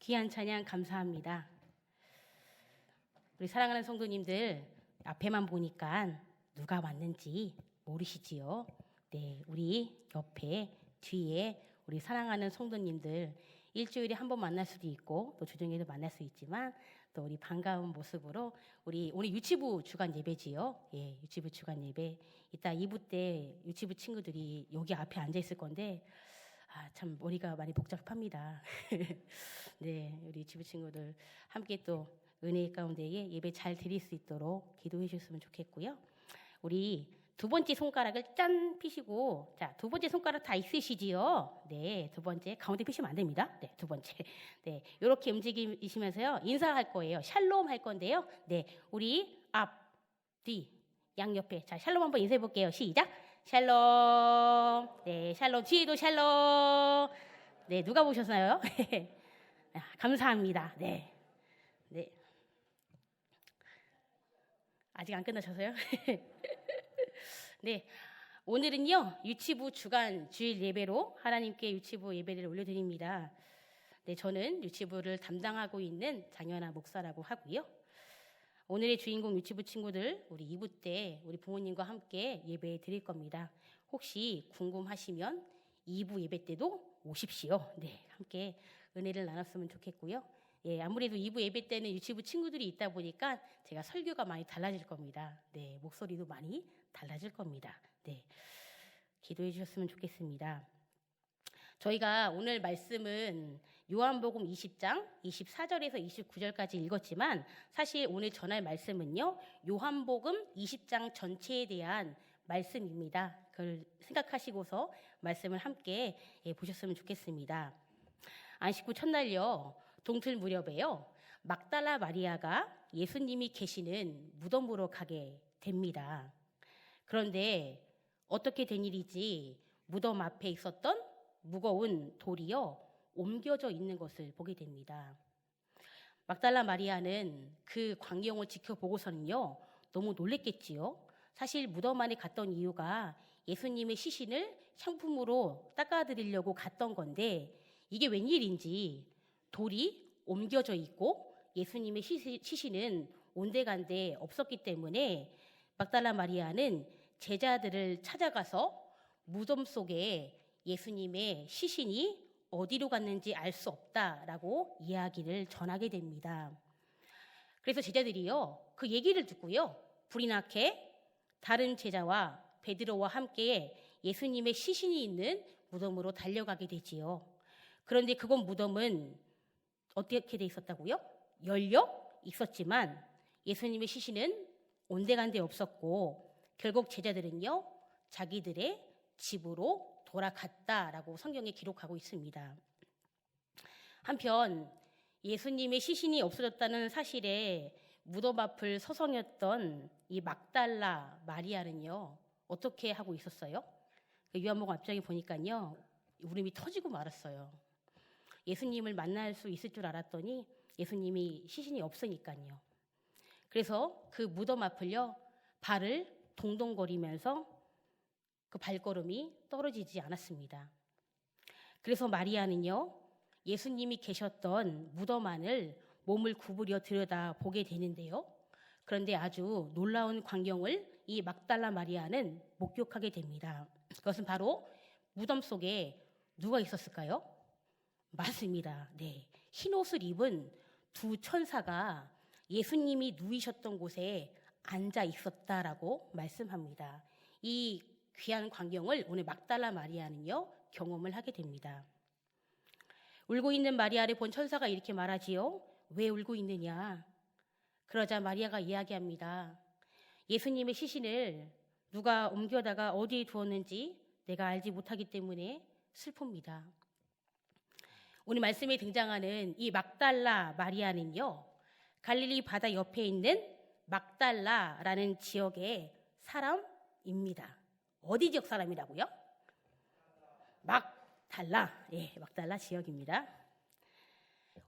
귀한 찬양 감사합니다. 우리 사랑하는 성도님들 앞에만 보니까 누가 왔는지 모르시지요? 네, 우리 옆에 뒤에 우리 사랑하는 성도님들 일주일에 한 번 만날 수도 있고 또 주중에도 만날 수 있지만 또 우리 반가운 모습으로 우리 오늘 유치부 주간 예배지요. 예, 유치부 주간 예배. 이따 2부 때 유치부 친구들이 여기 앞에 앉아 있을 건데 참 머리가 많이 복잡합니다. 네, 우리 유치부 친구들 함께 또 은혜 가운데에 예배 잘 드릴 수 있도록 기도해 주셨으면 좋겠고요. 우리 두 번째 손가락을 짠 피시고, 자, 두 번째 손가락 다 있으시지요? 네, 두 번째 가운데 피시면 안 됩니다. 네, 두 번째. 네, 이렇게 움직이시면서요 인사할 거예요. 샬롬 할 건데요. 네, 우리 앞, 뒤, 양옆에. 자, 샬롬 한번 인사해 볼게요. 시작. 샬롬. 네, 샬롬. 뒤에도 샬롬. 네, 누가 보셨나요? 감사합니다. 네, 네. 아직 안 끝나셔서요? 네, 오늘은요 유치부 주간 주일 예배로 하나님께 유치부 예배를 올려드립니다. 네, 저는 유치부를 담당하고 있는 장현아 목사라고 하고요. 오늘의 주인공 유치부 친구들 우리 2부 때 우리 부모님과 함께 예배 드릴 겁니다. 혹시 궁금하시면 2부 예배 때도 오십시오. 네, 함께 은혜를 나눴으면 좋겠고요. 예, 아무래도 2부 예배 때는 유치부 친구들이 있다 보니까 제가 설교가 많이 달라질 겁니다. 네, 목소리도 많이 달라질 겁니다. 네, 기도해 주셨으면 좋겠습니다. 저희가 오늘 말씀은 요한복음 20장 24절에서 29절까지 읽었지만 사실 오늘 전할 말씀은요 요한복음 20장 전체에 대한 말씀입니다. 그걸 생각하시고서 말씀을 함께 보셨으면 좋겠습니다. 안식 후 첫날요 동틀 무렵에요 막달라 마리아가 예수님이 계시는 무덤으로 가게 됩니다. 그런데 어떻게 된 일이지 무덤 앞에 있었던 무거운 돌이요 옮겨져 있는 것을 보게 됩니다. 막달라 마리아는 그 광경을 지켜보고서는요 너무 놀랬겠지요. 사실 무덤 안에 갔던 이유가 예수님의 시신을 향품으로 닦아드리려고 갔던 건데 이게 웬일인지 돌이 옮겨져 있고 예수님의 시신은 온데간데 없었기 때문에 막달라 마리아는 제자들을 찾아가서 무덤 속에 예수님의 시신이 어디로 갔는지 알 수 없다라고 이야기를 전하게 됩니다. 그래서 제자들이요 그 얘기를 듣고요 불이 나게 다른 제자와 베드로와 함께 예수님의 시신이 있는 무덤으로 달려가게 되지요. 그런데 그곳 무덤은 어떻게 돼 있었다고요? 열려 있었지만 예수님의 시신은 온데간데 없었고 결국 제자들은요 자기들의 집으로 돌아갔다라고 성경에 기록하고 있습니다. 한편 예수님의 시신이 없어졌다는 사실에 무덤 앞을 서성였던 이 막달라 마리아는요 어떻게 하고 있었어요? 요한복음 앞장에 보니까요 울음이 터지고 말았어요. 예수님을 만날 수 있을 줄 알았더니 예수님이 시신이 없으니까요. 그래서 그 무덤 앞을요 발을 동동거리면서 그 발걸음이 떨어지지 않았습니다. 그래서 마리아는요 예수님이 계셨던 무덤 안을 몸을 구부려 들여다 보게 되는데요. 그런데 아주 놀라운 광경을 이 막달라 마리아는 목격하게 됩니다. 그것은 바로 무덤 속에 누가 있었을까요? 맞습니다. 네, 흰 옷을 입은 두 천사가 예수님이 누이셨던 곳에 앉아 있었다라고 말씀합니다. 이 귀한 광경을 오늘 막달라 마리아는요 경험을 하게 됩니다. 울고 있는 마리아를 본 천사가 이렇게 말하지요. 왜 울고 있느냐? 그러자 마리아가 이야기합니다. 예수님의 시신을 누가 옮겨다가 어디에 두었는지 내가 알지 못하기 때문에 슬픕니다. 오늘 말씀에 등장하는 이 막달라 마리아는요 갈릴리 바다 옆에 있는 막달라라는 지역의 사람입니다. 어디 지역 사람이라고요? 막달라, 예, 막달라 지역입니다.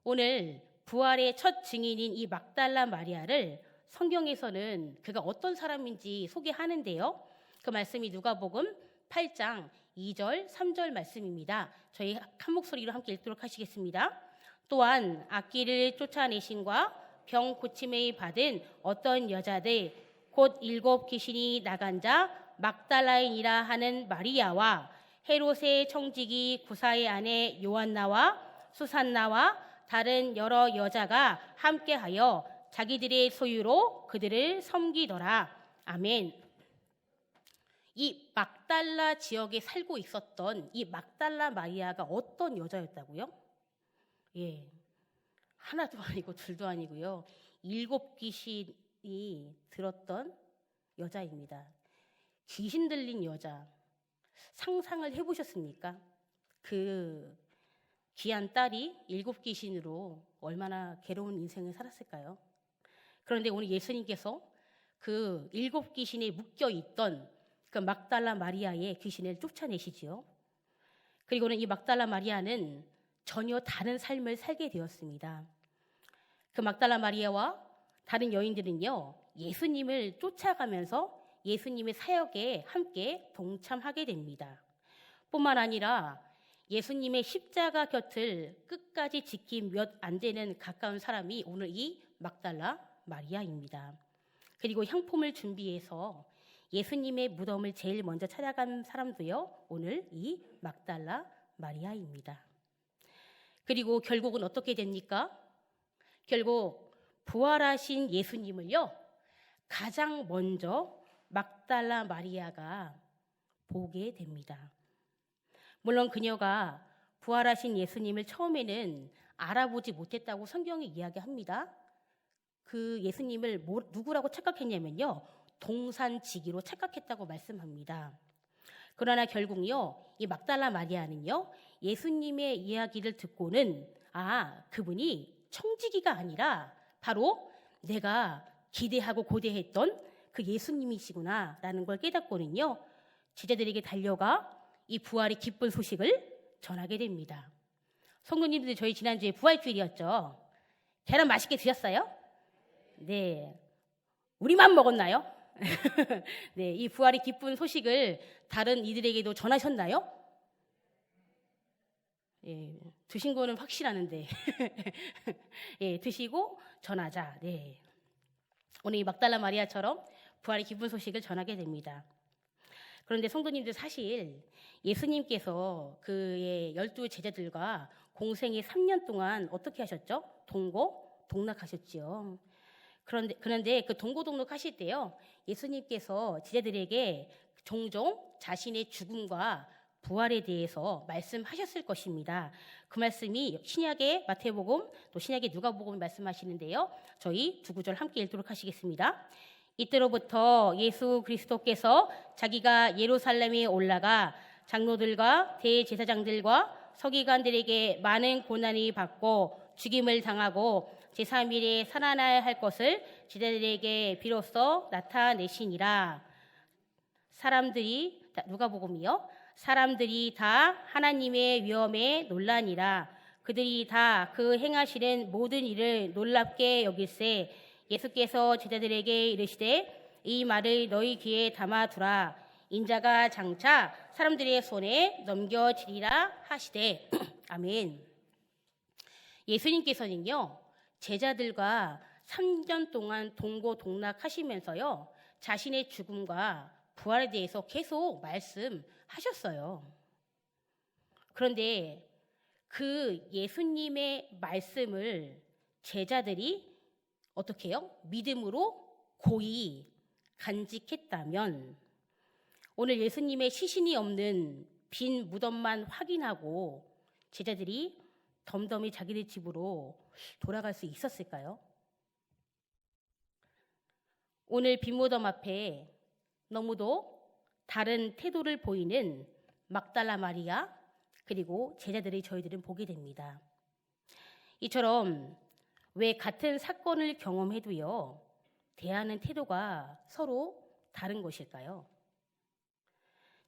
오늘 부활의 첫 증인인 이 막달라 마리아를 성경에서는 그가 어떤 사람인지 소개하는데요. 그 말씀이 누가복음 8장 2절, 3절 말씀입니다. 저희 한 목소리로 함께 읽도록 하시겠습니다. 또한 악기를 쫓아내신과 병 고침을 받은 어떤 여자들 곧 7 귀신이 나간 자 막달라인이라 하는 마리아와 헤롯의 청지기 구사의 아내 요한나와 수산나와 다른 여러 여자가 함께하여 자기들의 소유로 그들을 섬기더라. 아멘. 이 막달라 지역에 살고 있었던 이 막달라 마리아가 어떤 여자였다고요? 예, 하나도 아니고 둘도 아니고요. 7 귀신이 들었던 여자입니다. 귀신 들린 여자. 상상을 해보셨습니까? 그 귀한 딸이 7 귀신으로 얼마나 괴로운 인생을 살았을까요? 그런데 오늘 예수님께서 그 7 귀신에 묶여있던 그 막달라 마리아의 귀신을 쫓아내시지요. 그리고는 이 막달라 마리아는 전혀 다른 삶을 살게 되었습니다. 그 막달라 마리아와 다른 여인들은요, 예수님을 쫓아가면서 예수님의 사역에 함께 동참하게 됩니다. 뿐만 아니라 예수님의 십자가 곁을 끝까지 지킨 몇 안 되는 가까운 사람이 오늘 이 막달라 마리아입니다. 그리고 향품을 준비해서 예수님의 무덤을 제일 먼저 찾아간 사람도요, 오늘 이 막달라 마리아입니다. 그리고 결국은 어떻게 됩니까? 결국 부활하신 예수님을요, 가장 먼저 막달라 마리아가 보게 됩니다. 물론 그녀가 부활하신 예수님을 처음에는 알아보지 못했다고 성경이 이야기합니다. 그 예수님을 누구라고 착각했냐면요, 동산지기로 착각했다고 말씀합니다. 그러나 결국요, 이 막달라 마리아는요, 예수님의 이야기를 듣고는 그분이 청지기가 아니라 바로 내가 기대하고 고대했던 그 예수님이시구나라는 걸 깨닫고는요, 제자들에게 달려가 이 부활의 기쁜 소식을 전하게 됩니다. 성도님들, 저희 지난주에 부활주일이었죠. 계란 맛있게 드셨어요? 네. 우리만 먹었나요? 네, 이 부활의 기쁜 소식을 다른 이들에게도 전하셨나요? 예, 드신 거는 확실하는데 예, 드시고 전하자. 네. 오늘 이 막달라 마리아처럼 부활의 기쁜 소식을 전하게 됩니다. 그런데 성도님들, 사실 예수님께서 그의 12 제자들과 공생의 3년 동안 어떻게 하셨죠? 동고동락하셨지요. 그런데 그 동고동락하실 때요, 예수님께서 제자들에게 종종 자신의 죽음과 부활에 대해서 말씀하셨을 것입니다. 그 말씀이 신약의 마태복음, 또 신약의 누가복음이 말씀하시는데요. 저희 2구절 함께 읽도록 하시겠습니다. 이때로부터 예수 그리스도께서 자기가 예루살렘에 올라가 장로들과 대제사장들과 서기관들에게 많은 고난이 받고 죽임을 당하고 제3일에 살아나야 할 것을 제자들에게 비로소 나타내시니라. 누가복음이요. 사람들이 다 하나님의 위엄에 놀라니라. 그들이 다 그 행하시는 모든 일을 놀랍게 여길세 예수께서 제자들에게 이르시되 이 말을 너희 귀에 담아두라. 인자가 장차 사람들의 손에 넘겨지리라 하시되 아멘. 예수님께서는요, 제자들과 3년 동안 동고동락하시면서요, 자신의 죽음과 부활에 대해서 계속 말씀하셨어요. 그런데 그 예수님의 말씀을 제자들이 어떻게 해요? 믿음으로 고이 간직했다면 오늘 예수님의 시신이 없는 빈 무덤만 확인하고 제자들이 덤덤히 자기들 집으로 돌아갈 수 있었을까요? 오늘 빈 무덤 앞에 너무도 다른 태도를 보이는 막달라 마리아 그리고 제자들의 저희들은 보게 됩니다. 이처럼 왜 같은 사건을 경험해도요, 대하는 태도가 서로 다른 것일까요?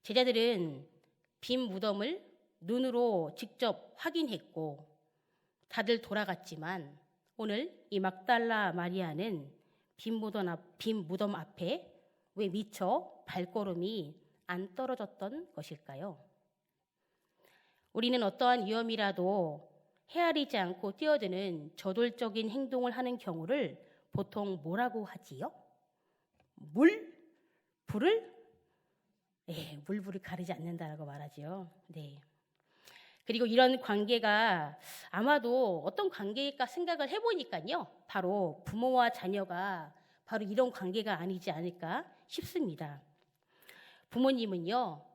제자들은 빈 무덤을 눈으로 직접 확인했고 다들 돌아갔지만 오늘 이 막달라 마리아는 빈 무덤 앞에 왜 미처 발걸음이 안 떨어졌던 것일까요? 우리는 어떠한 위험이라도 헤아리지 않고 뛰어드는 저돌적인 행동을 하는 경우를 보통 뭐라고 하지요? 물? 불을? 네, 물불을 가리지 않는다라고 말하지요. 네. 그리고 이런 관계가 아마도 어떤 관계일까 생각을 해보니까요. 바로 부모와 자녀가 바로 이런 관계가 아니지 않을까 싶습니다. 부모님은요.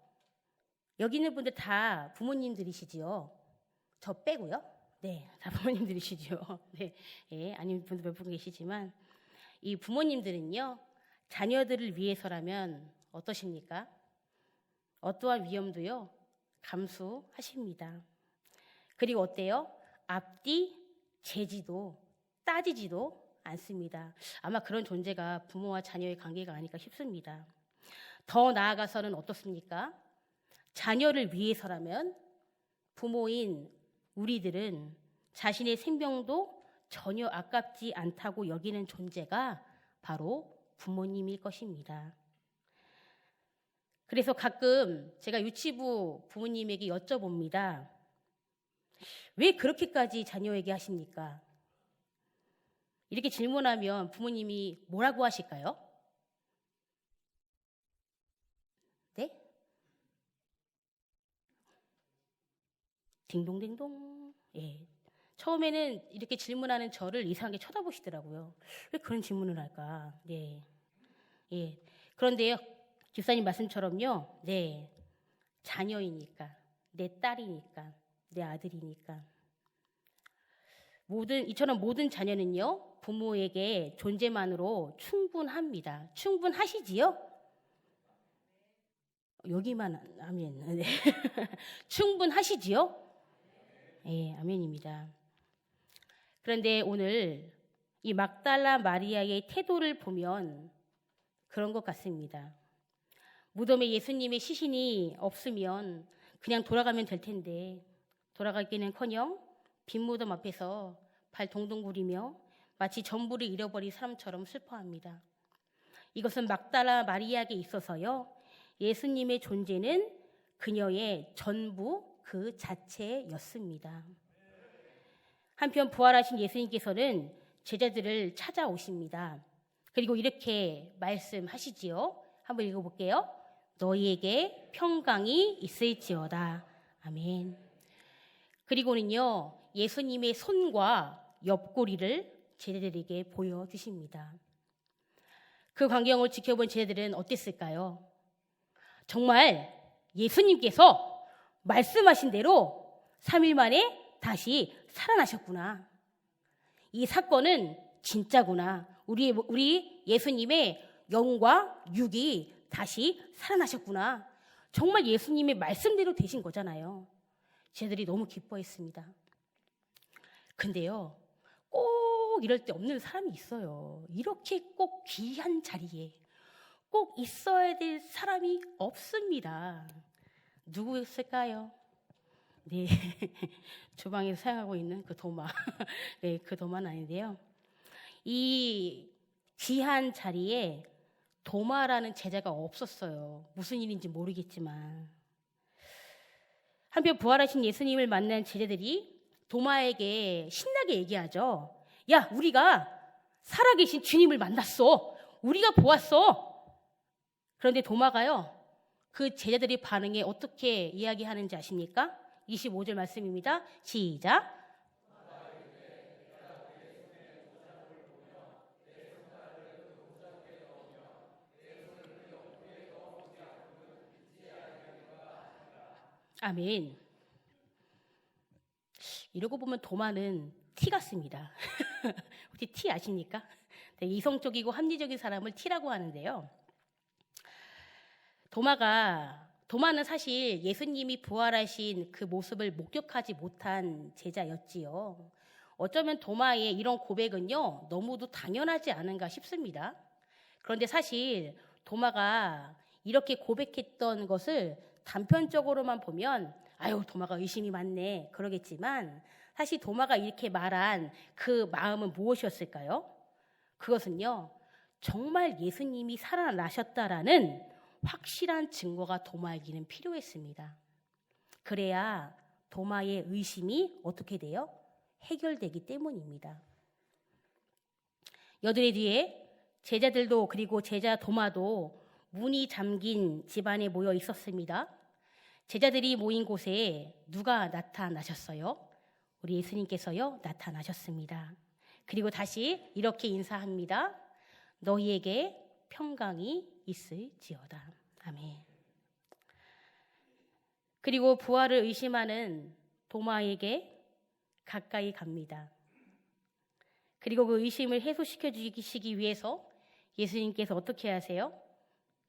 여기 있는 분들 다 부모님들이시지요. 저 빼고요. 네, 다 부모님들이시죠. 네, 예, 아닌 분들 몇 분 계시지만 이 부모님들은요. 자녀들을 위해서라면 어떠십니까? 어떠한 위험도요. 감수하십니다. 그리고 어때요? 앞뒤 재지도 따지지도 않습니다. 아마 그런 존재가 부모와 자녀의 관계가 아닐까 싶습니다. 더 나아가서는 어떻습니까? 자녀를 위해서라면 부모인 우리들은 자신의 생명도 전혀 아깝지 않다고 여기는 존재가 바로 부모님일 것입니다. 그래서 가끔 제가 유치부 부모님에게 여쭤봅니다. 왜 그렇게까지 자녀에게 하십니까? 이렇게 질문하면 부모님이 뭐라고 하실까요? 네? 딩동댕동. 예. 처음에는 이렇게 질문하는 저를 이상하게 쳐다보시더라고요. 왜 그런 질문을 할까? 네. 예. 그런데요, 집사님 말씀처럼요, 네. 자녀이니까, 내 딸이니까, 내 아들이니까. 이처럼 모든 자녀는요, 부모에게 존재만으로 충분합니다. 충분하시지요? 여기만 아멘. 네. 충분하시지요? 예, 아멘입니다. 그런데 오늘 이 막달라 마리아의 태도를 보면 그런 것 같습니다. 무덤에 예수님의 시신이 없으면 그냥 돌아가면 될 텐데 돌아가기는커녕 빈 무덤 앞에서 발 동동 구리며 마치 전부를 잃어버린 사람처럼 슬퍼합니다. 이것은 막달라 마리아에게 있어서요. 예수님의 존재는 그녀의 전부 그 자체였습니다. 한편 부활하신 예수님께서는 제자들을 찾아오십니다. 그리고 이렇게 말씀하시지요. 한번 읽어볼게요. 너희에게 평강이 있을지어다. 아멘. 그리고는요. 예수님의 손과 옆구리를 제자들에게 보여주십니다. 그 광경을 지켜본 제자들은 어땠을까요? 정말 예수님께서 말씀하신 대로 3일 만에 다시 살아나셨구나. 이 사건은 진짜구나. 우리 예수님의 영과 육이 다시 살아나셨구나. 정말 예수님의 말씀대로 되신 거잖아요. 제자들이 너무 기뻐했습니다. 근데요, 꼭 이럴 때 없는 사람이 있어요. 이렇게 꼭 귀한 자리에 꼭 있어야 될 사람이 없습니다. 누구였을까요? 네, 주방에서 사용하고 있는 그 도마. 네, 그 도마는 아닌데요. 이 귀한 자리에 도마라는 제자가 없었어요. 무슨 일인지 모르겠지만. 한편 부활하신 예수님을 만난 제자들이 도마에게 신나게 얘기하죠. 야, 우리가 살아계신 주님을 만났어. 우리가 보았어. 그런데 도마가요. 그 제자들의 반응에 어떻게 이야기하는지 아십니까? 25절 말씀입니다. 시작. 아멘. 이러고 보면 도마는 티 같습니다. 혹시 티 아십니까? 네, 이성적이고 합리적인 사람을 티라고 하는데요. 도마는 사실 예수님이 부활하신 그 모습을 목격하지 못한 제자였지요. 어쩌면 도마의 이런 고백은요, 너무도 당연하지 않은가 싶습니다. 그런데 사실 도마가 이렇게 고백했던 것을 단편적으로만 보면 아유, 도마가 의심이 많네 그러겠지만 사실 도마가 이렇게 말한 그 마음은 무엇이었을까요? 그것은요, 정말 예수님이 살아나셨다라는 확실한 증거가 도마에게는 필요했습니다. 그래야 도마의 의심이 어떻게 돼요? 해결되기 때문입니다. 여드레 뒤에 제자들도 그리고 제자 도마도 문이 잠긴 집안에 모여 있었습니다. 제자들이 모인 곳에 누가 나타나셨어요? 우리 예수님께서요 나타나셨습니다. 그리고 다시 이렇게 인사합니다. 너희에게 평강이 있을지어다. 아멘. 그리고 부활을 의심하는 도마에게 가까이 갑니다. 그리고 그 의심을 해소시켜 주시기 위해서 예수님께서 어떻게 하세요?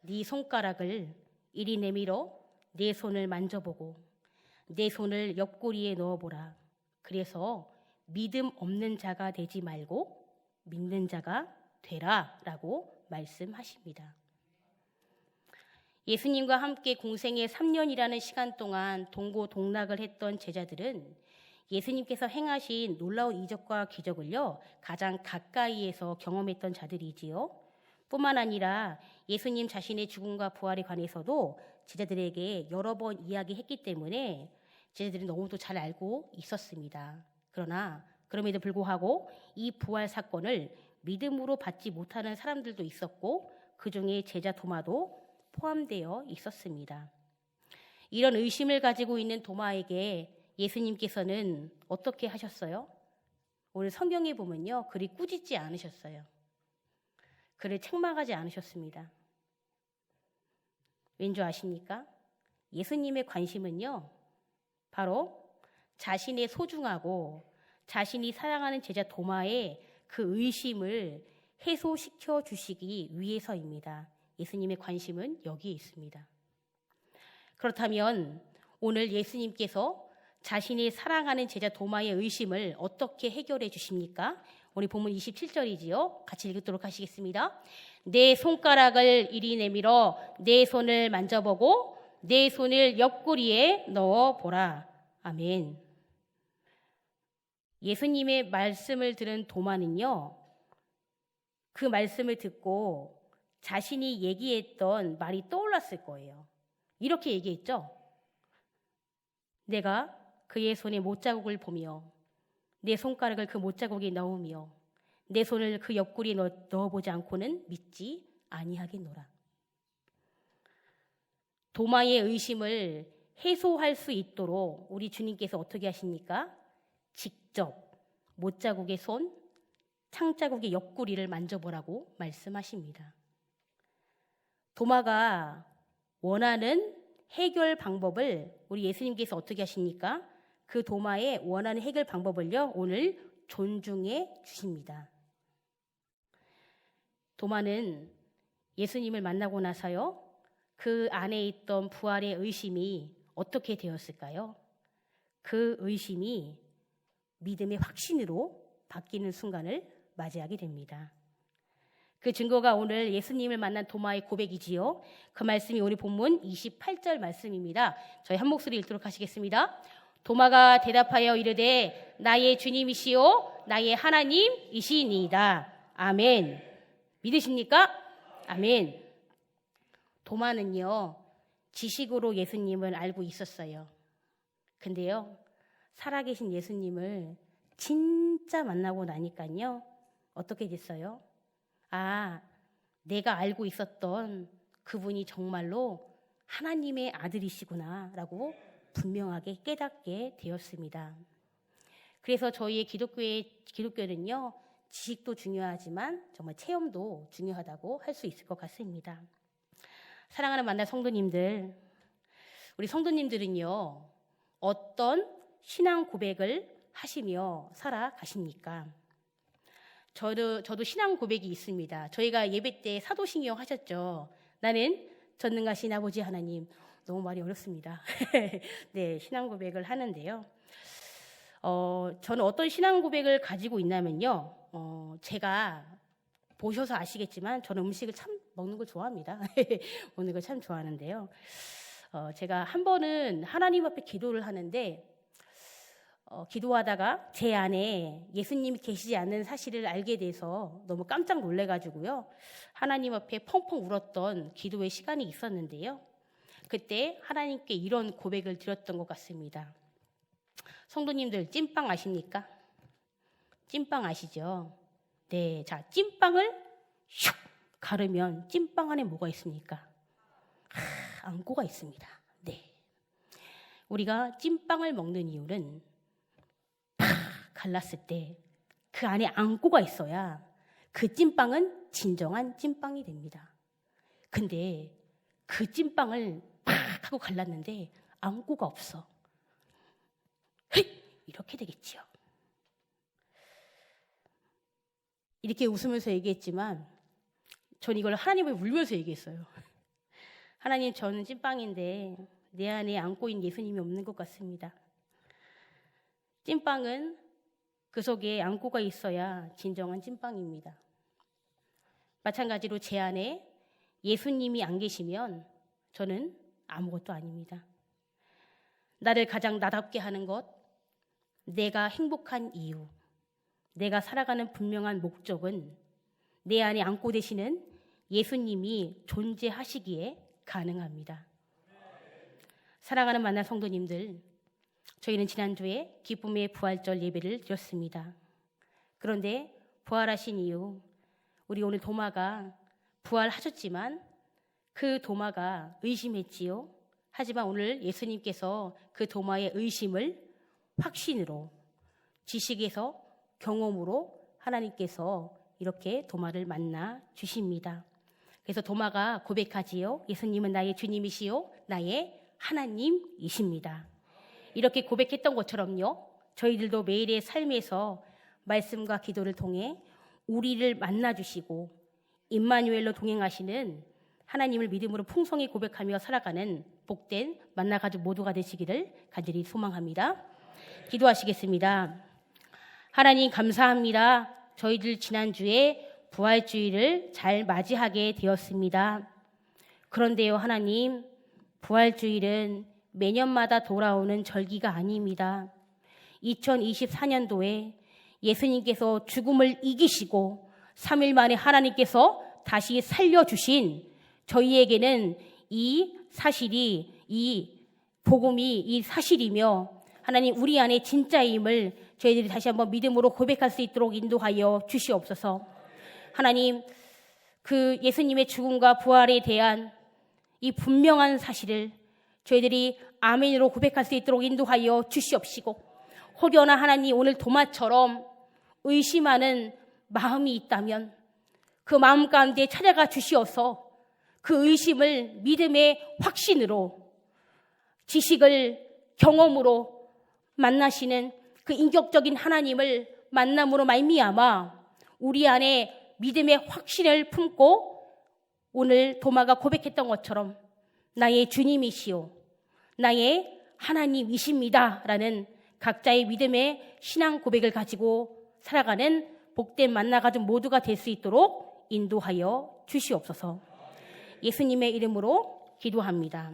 네 손가락을 이리 내밀어 내 손을 만져보고 내 손을 옆구리에 넣어보라. 그래서 믿음 없는 자가 되지 말고 믿는 자가 되라 라고 말씀하십니다. 예수님과 함께 공생의 3년이라는 시간 동안 동고동락을 했던 제자들은 예수님께서 행하신 놀라운 이적과 기적을요 가장 가까이에서 경험했던 자들이지요. 뿐만 아니라 예수님 자신의 죽음과 부활에 관해서도 제자들에게 여러 번 이야기했기 때문에 제자들이 너무도 잘 알고 있었습니다. 그러나 그럼에도 불구하고 이 부활 사건을 믿음으로 받지 못하는 사람들도 있었고 그중에 제자 도마도 포함되어 있었습니다. 이런 의심을 가지고 있는 도마에게 예수님께서는 어떻게 하셨어요? 오늘 성경에 보면요 그리 꾸짖지 않으셨어요. 그를 책망하지 않으셨습니다. 왠지 아십니까? 예수님의 관심은요 바로 자신의 소중하고 자신이 사랑하는 제자 도마의 그 의심을 해소시켜 주시기 위해서입니다. 예수님의 관심은 여기에 있습니다. 그렇다면 오늘 예수님께서 자신이 사랑하는 제자 도마의 의심을 어떻게 해결해 주십니까? 우리 본문 27절이지요. 같이 읽도록 하시겠습니다. 내 손가락을 이리 내밀어 내 손을 만져보고 내 손을 옆구리에 넣어보라. 아멘. 예수님의 말씀을 들은 도마는요. 그 말씀을 듣고 자신이 얘기했던 말이 떠올랐을 거예요. 이렇게 얘기했죠. 내가 그의 손에 못자국을 보며 내 손가락을 그 못자국에 넣으며 내 손을 그 옆구리에 넣어보지 않고는 믿지 아니하겠노라. 도마의 의심을 해소할 수 있도록 우리 주님께서 어떻게 하십니까? 직접 못자국의 손, 창자국의 옆구리를 만져보라고 말씀하십니다. 도마가 원하는 해결 방법을 우리 예수님께서 어떻게 하십니까? 그 도마의 원하는 해결 방법을요 오늘 존중해 주십니다. 도마는 예수님을 만나고 나서요 그 안에 있던 부활의 의심이 어떻게 되었을까요? 그 의심이 믿음의 확신으로 바뀌는 순간을 맞이하게 됩니다. 그 증거가 오늘 예수님을 만난 도마의 고백이지요. 그 말씀이 우리 본문 28절 말씀입니다. 저희 한 목소리 읽도록 하시겠습니다. 도마가 대답하여 이르되 나의 주님이시오 나의 하나님이시니이다. 아멘. 믿으십니까? 아멘. 도마는요 지식으로 예수님을 알고 있었어요. 근데요 살아계신 예수님을 진짜 만나고 나니까요 어떻게 됐어요? 아, 내가 알고 있었던 그분이 정말로 하나님의 아들이시구나 라고 분명하게 깨닫게 되었습니다. 그래서 저희의 기독교는요 지식도 중요하지만 정말 체험도 중요하다고 할 수 있을 것 같습니다. 사랑하는 만날 성도님들, 우리 성도님들은요 어떤 신앙 고백을 하시며 살아가십니까? 저도 신앙 고백이 있습니다. 저희가 예배 때 사도신경 하셨죠. 나는 전능하신 아버지 하나님. 너무 말이 어렵습니다. 네, 신앙 고백을 하는데요. 저는 어떤 신앙 고백을 가지고 있냐면요. 제가 보셔서 아시겠지만 저는 음식을 참 먹는 걸 좋아합니다. 먹는 걸 참 좋아하는데요. 제가 한 번은 하나님 앞에 기도를 하는데 기도하다가 제 안에 예수님이 계시지 않는 사실을 알게 돼서 너무 깜짝 놀래가지고요. 하나님 앞에 펑펑 울었던 기도의 시간이 있었는데요. 그때 하나님께 이런 고백을 드렸던 것 같습니다. 성도님들 찐빵 아십니까? 찐빵 아시죠? 네, 자, 찐빵을 슉 가르면 찐빵 안에 뭐가 있습니까? 앙꼬가 있습니다. 네, 우리가 찐빵을 먹는 이유는 팍 갈랐을 때 그 안에 앙꼬가 있어야 그 찐빵은 진정한 찐빵이 됩니다. 근데 그 찐빵을 팍 하고 갈랐는데 앙꼬가 없어. 이렇게 되겠지요. 이렇게 웃으면서 얘기했지만 전 이걸 하나님을 울면서 얘기했어요. 하나님, 저는 찐빵인데 내 안에 안고 있는 예수님이 없는 것 같습니다. 찐빵은 그 속에 안고가 있어야 진정한 찐빵입니다. 마찬가지로 제 안에 예수님이 안 계시면 저는 아무것도 아닙니다. 나를 가장 나답게 하는 것, 내가 행복한 이유, 내가 살아가는 분명한 목적은 내 안에 안고 되시는 예수님이 존재하시기에 가능합니다. 사랑하는 만난 성도님들, 저희는 지난주에 기쁨의 부활절 예배를 드렸습니다. 그런데 부활하신 이유, 우리 오늘 도마가 부활하셨지만 그 도마가 의심했지요. 하지만 오늘 예수님께서 그 도마의 의심을 확신으로, 지식에서 경험으로 하나님께서 이렇게 도마를 만나 주십니다. 그래서 도마가 고백하지요. 예수님은 나의 주님이시요 나의 하나님이십니다. 이렇게 고백했던 것처럼요, 저희들도 매일의 삶에서 말씀과 기도를 통해 우리를 만나주시고 임마누엘로 동행하시는 하나님을 믿음으로 풍성히 고백하며 살아가는 복된 만나가족 모두가 되시기를 간절히 소망합니다. 기도하시겠습니다. 하나님, 감사합니다. 저희들 지난주에 부활주의를 잘 맞이하게 되었습니다. 그런데요, 하나님, 부활주일은 매년마다 돌아오는 절기가 아닙니다. 2024년도에 예수님께서 죽음을 이기시고 3일 만에 하나님께서 다시 살려주신 저희에게는 이 사실이, 이 복음이 이 사실이며 하나님, 우리 안에 진짜임을 저희들이 다시 한번 믿음으로 고백할 수 있도록 인도하여 주시옵소서. 하나님, 그 예수님의 죽음과 부활에 대한 이 분명한 사실을 저희들이 아멘으로 고백할 수 있도록 인도하여 주시옵시고, 혹여나 하나님 오늘 도마처럼 의심하는 마음이 있다면 그 마음 가운데 찾아가 주시어서 그 의심을 믿음의 확신으로, 지식을 경험으로 만나시는 그 인격적인 하나님을 만남으로 말미암아 우리 안에 믿음의 확신을 품고 오늘 도마가 고백했던 것처럼 나의 주님이시오, 나의 하나님이십니다 라는 각자의 믿음의 신앙 고백을 가지고 살아가는 복된 만나가족 모두가 될 수 있도록 인도하여 주시옵소서. 예수님의 이름으로 기도합니다.